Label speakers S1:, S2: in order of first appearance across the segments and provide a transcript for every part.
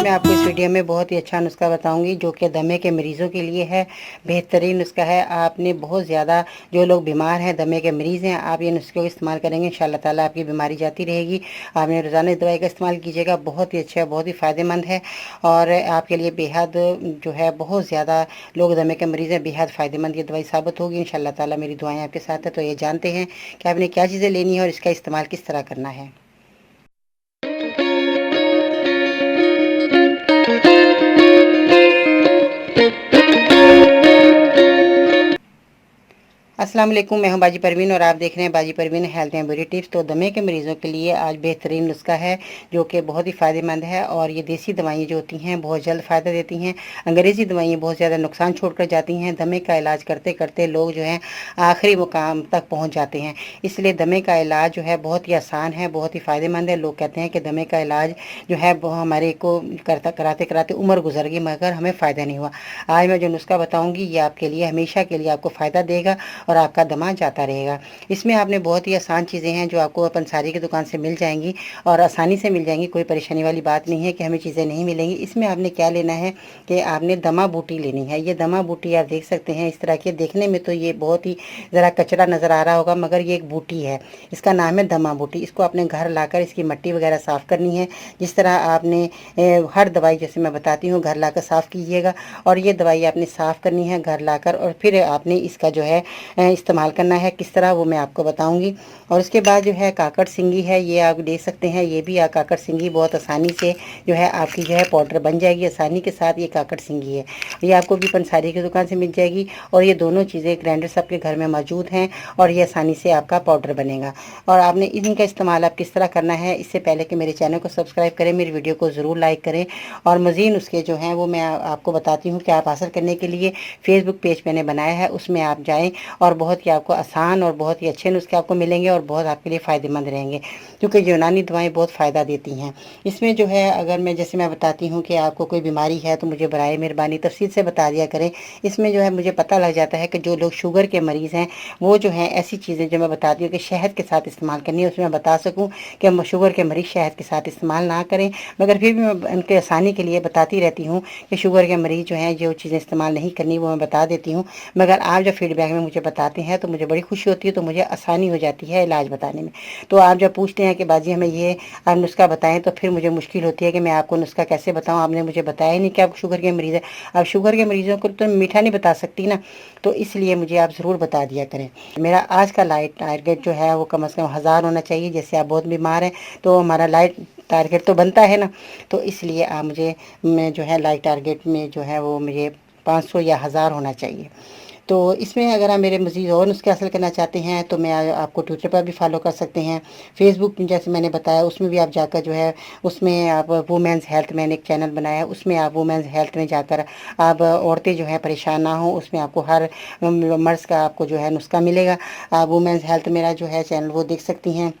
S1: मैं आपको इस वीडियो में बहुत ही अच्छा नुस्खा बताऊंगी जो कि दमे के मरीज़ों के लिए है। बेहतरीन नुस्खा है। आपने बहुत ज़्यादा जो लोग बीमार हैं, दमे के मरीज़ हैं, आप ये नुस्खे को इस्तेमाल करेंगे इंशाल्लाह ताला आपकी बीमारी जाती रहेगी। आपने रोज़ाना इस दवाई का इस्तेमाल कीजिएगा, बहुत ही अच्छा, बहुत ही फ़ायदेमंद है और आपके लिए बेहद जो है बहुत ज़्यादा लोग दमे के मरीज़ हैं, बेहद फ़ायदेमंद ये दवाई साबित होगी इंशाल्लाह ताला। मेरी दुआएँ आपके साथ है। तो ये जानते हैं कि आपने क्या चीज़ें लेनी है और इसका इस्तेमाल किस तरह करना है। अस्सलाम वालेकुम, मैं हूं बाजी परवीन और आप देख रहे हैं बाजी Parveen health and beauty tips. तो दमे के मरीज़ों के लिए आज बेहतरीन नुस्खा है जो कि बहुत ही फ़ायदेमंद है। और ये देसी दवाइयाँ जो होती हैं बहुत जल्द फ़ायदा देती हैं। अंग्रेज़ी दवाइयाँ बहुत ज़्यादा नुकसान छोड़कर जाती हैं। दमे का इलाज करते करते लोग जो हैं आखिरी मुकाम तक पहुँच जाते हैं। इसलिए दमे का इलाज जो है बहुत ही आसान है, बहुत ही फ़ायदेमंद है। लोग कहते हैं कि दमे का इलाज जो है वो हमारे को कराते कराते उम्र गुजर गई मगर हमें फ़ायदा नहीं हुआ। आज मैं जो नुस्खा बताऊँगी ये आपके लिए हमेशा के लिए आपको फ़ायदा देगा और आपका दमा जाता रहेगा। इसमें आपने बहुत ही आसान चीज़ें हैं जो आपको पंसारी की दुकान से मिल जाएंगी और आसानी से मिल जाएंगी। कोई परेशानी वाली बात नहीं है कि हमें चीज़ें नहीं मिलेंगी। इसमें आपने क्या लेना है कि आपने दमा बूटी लेनी है। ये दमा बूटी आप देख सकते हैं इस तरह के, देखने में तो ये बहुत ही ज़रा कचरा नज़र आ रहा होगा मगर ये एक बूटी है। इसका नाम है दमा बूटी। इसको अपने घर लाकर इसकी मट्टी वगैरह साफ़ करनी है। जिस तरह आपने हर दवाई जैसे मैं बताती हूँ घर लाकर साफ़ कीजिएगा और ये दवाई आपने साफ़ करनी है घर लाकर और फिर आपने इसका जो है इस्तेमाल करना है। किस तरह वो मैं आपको बताऊंगी। और उसके बाद जो है काकड़ सिंगी है, ये आप देख सकते हैं। ये भी काकड़ सिंगी बहुत आसानी से जो है आपकी जो है पाउडर बन जाएगी आसानी के साथ। ये काकड़ सिंगी है, ये आपको भी पंसारी की दुकान से मिल जाएगी और ये दोनों चीज़ें ग्राइंडर्स आपके घर में मौजूद हैं और ये आसानी से आपका पाउडर बनेगा। और आपने इनका इस्तेमाल आप किस तरह करना है, इससे पहले कि मेरे चैनल को सब्सक्राइब करें, मेरी वीडियो को ज़रूर लाइक करें और मज़ीद उसके जो हैं वो मैं आपको बताती हूँ कि आप हासिल करने के लिए फेसबुक पेज मैंने बनाया है, उसमें आप जाएँ और बहुत ही आपको आसान और बहुत ही अच्छे नुस्खे आपको मिलेंगे और बहुत आपके लिए फ़ायदेमंद रहेंगे क्योंकि यूनानी दवाएं बहुत फ़ायदा देती हैं। इसमें जो है अगर मैं जैसे मैं बताती हूँ कि आपको कोई बीमारी है तो मुझे बराए मेहरबानी तफसील से बता दिया करें। इसमें जो है मुझे पता लग जाता है कि जो लोग शुगर के मरीज़ हैं वो जो है ऐसी चीज़ें जो मैं बताती हूँ कि शहद के साथ इस्तेमाल करनी है, उसमें मैं बता सकूँ कि शुगर के मरीज़ शहद के साथ इस्तेमाल ना करें। मगर फिर भी मैं उनके आसानी के लिए बताती रहती हूँ कि शुगर के मरीज़ जो हैं जो चीज़ें इस्तेमाल नहीं करनी वो मैं बता देती हूँ। मगर आप जब फीडबैक में मुझे बताते हैं तो मुझे बड़ी खुशी होती है, तो मुझे आसानी हो जाती है इलाज बताने में। तो आप जब पूछते हैं कि बाजी हमें ये आप नुस्खा बताएं तो फिर मुझे मुश्किल होती है कि मैं आपको नुस्खा कैसे बताऊं। आपने मुझे बताया ही नहीं कि आप शुगर के मरीज़ हैं। आप शुगर के मरीज़ों को तो मीठा नहीं बता सकती ना, तो इसलिए मुझे आप ज़रूर बता दिया करें। मेरा आज का लाइट टारगेट जो है वो कम से कम 1000 होना चाहिए। जैसे आप बहुत बीमार हैं तो हमारा लाइट टारगेट तो बनता है ना, तो इसलिए आप मुझे मैं जो है लाइट टारगेट में जो है वो मुझे 500 या 1000 होना चाहिए। तो इसमें अगर आप मेरे मज़ीद और नुस्खे हासिल करना चाहते हैं तो मैं आपको ट्विटर पर भी फॉलो कर सकते हैं। फेसबुक जैसे मैंने बताया उसमें भी आप जाकर जो है उसमें आप वुमेंस हेल्थ, मैंने एक चैनल बनाया है उसमें आप वुमेंस हेल्थ में जाकर आप औरतें जो है परेशान ना हो, उसमें आपको हर मर्ज़ का आपको जो है नुस्खा मिलेगा। आप वुमेंस हेल्थ मेरा जो है चैनल वो देख सकती हैं,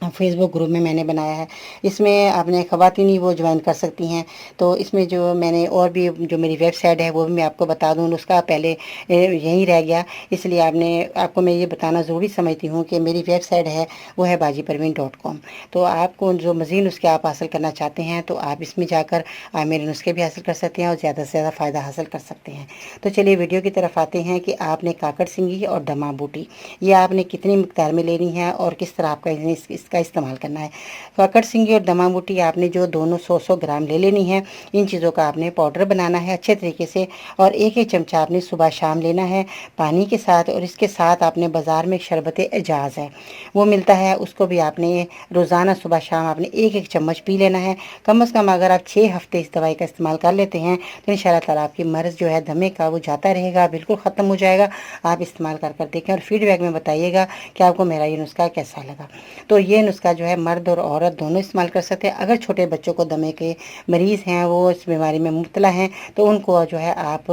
S1: फेसबुक ग्रुप में मैंने बनाया है। इसमें आपने ख़वातीनी वो ज्वाइन कर सकती हैं। तो इसमें जो मैंने और भी जो मेरी वेबसाइट है वो भी मैं आपको बता दूँ, उसका पहले यहीं रह गया, इसलिए आपको मैं ये बताना ज़रूरी समझती हूँ कि मेरी वेबसाइट है वो है bajiparveen.com। तो आपको जो मज़ीद नुस्खे आप हासिल करना चाहते हैं तो आप इसमें जाकर आप मेरे नुस्खे भी हासिल कर सकते हैं और ज़्यादा से ज़्यादा फ़ायदा हासिल कर सकते हैं। तो चलिए वीडियो की तरफ आते हैं कि आपने काकड़ सिंगी और दमा बूटी ये आपने कितनी मिकदार में लेनी है और किस तरह आपका इसका इस्तेमाल करना है। काकड़ सिंगी और दमा बूटी आपने जो दोनों 100-100 ग्राम ले लेनी है। इन चीज़ों का आपने पाउडर बनाना है अच्छे तरीके से और एक एक चमचा आपने सुबह शाम लेना है पानी के साथ। और इसके साथ आपने बाज़ार में शरबत एजाज़ है वो मिलता है, उसको भी आपने रोज़ाना सुबह शाम आपने एक एक चम्मच पी लेना है। कम से कम अगर आप 6 हफ्ते इस दवाई का इस्तेमाल कर लेते हैं तो इंशाल्लाह ताला आपकी मर्ज़ जो है दमे का वो जाता रहेगा, बिल्कुल ख़त्म हो जाएगा। आप इस्तेमाल कर देखें और फीडबैक में बताइएगा कि आपको मेरा ये नुस्खा कैसा लगा। तो ये नुस्खा जो है मर्द और औरत दोनों इस्तेमाल कर सकते हैं। अगर छोटे बच्चों को दमे के मरीज़ हैं वो इस बीमारी में मुब्तला हैं तो उनको जो है आप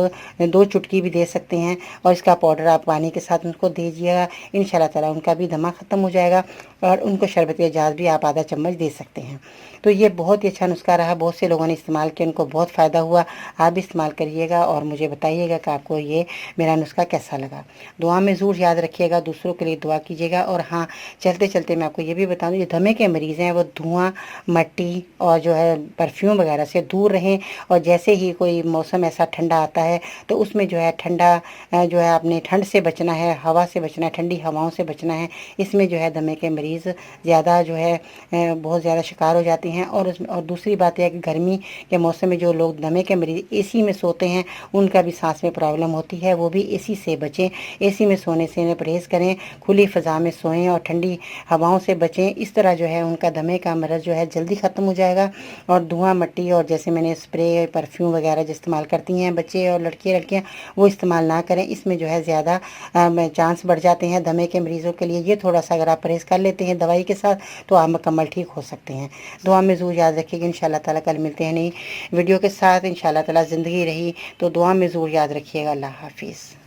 S1: 2 चुटकी भी दे सकते हैं और इसका पाउडर आप पानी के साथ उनको दीजिएगा। इंशाल्लाह ताला उनका भी दमा ख़त्म हो जाएगा और उनको शरबत एजाज़ भी आप आधा चम्मच दे सकते हैं। तो ये बहुत ही अच्छा नुस्खा रहा, बहुत से लोगों ने इस्तेमाल किया, उनको बहुत फ़ायदा हुआ। आप भी इस्तेमाल करिएगा और मुझे बताइएगा कि आपको ये मेरा नुस्खा कैसा लगा। दुआ में ज़रूर याद रखिएगा, दूसरों के लिए दुआ कीजिएगा। और हाँ, चलते चलते मैं आपको ये भी बता दूँ, जो दमे के मरीज़ हैं वो धुआं, मट्टी और जो है परफ्यूम वगैरह से दूर रहें। और जैसे ही कोई मौसम ऐसा ठंडा आता है तो उसमें जो है ठंडा जो है आपने ठंड से बचना है, हवा से बचना है, ठंडी हवाओं से बचना है। इसमें जो है दमे के मरीज़ ज़्यादा जो है बहुत ज़्यादा शिकार हो जाते हैं। और दूसरी बात यह है कि गर्मी के मौसम में जो लोग दमे के मरीज़ एसी में सोते हैं उनका भी सांस में प्रॉब्लम होती है, वो भी एसी से बचें। एसी में सोने से इन्हें परहेज़ करें, खुली फ़ज़ा में सोएं और ठंडी हवाओं से बचें। इस तरह जो है उनका दमे का मरज़ जो है जल्दी ख़त्म हो जाएगा। और धुआं, मट्टी और जैसे मैंने स्प्रे, परफ्यूम वगैरह जो इस्तेमाल करती हैं बच्चे और लड़कियाँ वो इस्तेमाल ना करें। इसमें जो है ज़्यादा चांस बढ़ जाते हैं दमे के मरीज़ों के लिए। ये थोड़ा सा अगर आप परहेज़ कर लेते हैं दवाई के साथ तो आप मुकम्मल ठीक हो सकते हैं। दुआ में ज़रूर याद रखिएगा। इंशाल्लाह ताला कल मिलते हैं नई वीडियो के साथ। इंशाल्लाह ताला ज़िंदगी रही तो दुआ में ज़रूर याद रखिएगा। अल्लाह हाफिज़।